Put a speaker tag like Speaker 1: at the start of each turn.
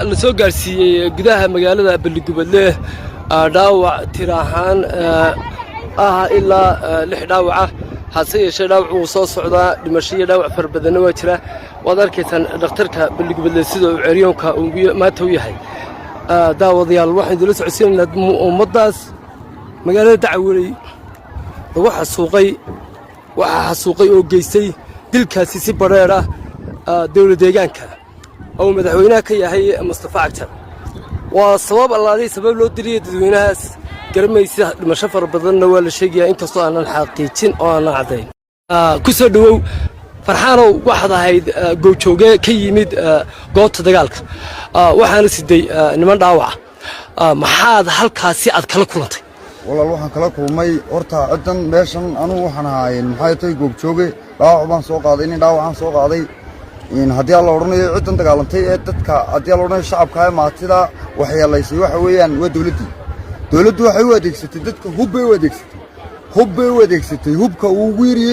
Speaker 1: la soo gaarsiiyay gudaha magaalada Balligubadle dhaawac tiraahan ilaa 6 dhaawac hase yeeshee dhaawac uu soo socdaa dhimasho dhaawac farbadan waa jira wad arkaysan dhakhtarka Balligubadle sida uu ceryoonka maanta u yahay daawadayaal waxaan idin la socodsiinaynaa ummadaas magaalada Dacwaley waxa suuqay oo geystay dilkaasi si bareer ah dawladda deegaanka oo madaxweynaha ka yahay Mustafa Cagtar waa sabab loo diriyay dadweynahaas garmaysa dhimasho farbadanna waa la sheegaya inkastoo aanan xaqiijin oo aan cadeyn ku soo dhawow farxaanow waxaad ahayd goobjooge ka yimid goobta dagaalka waxaana siday niman dhaawac maxaad halkaasi aad kala kulantay
Speaker 2: walaal waxaan kala kulmay horta ciidan meeshan anu waxaan ahayn maxay tahay goobjooge dhaawac baan soo qaaday dhaawacaan soo qaaday haddii la oranayo ciidan dagaalantay ee dadka haddii la oranayo shacabka ay maatida waxyeelaysay waxa weeyaan waa dawladdu waxay u adeegsatay dadka hub bay u adeegsatay hubka ugu yiri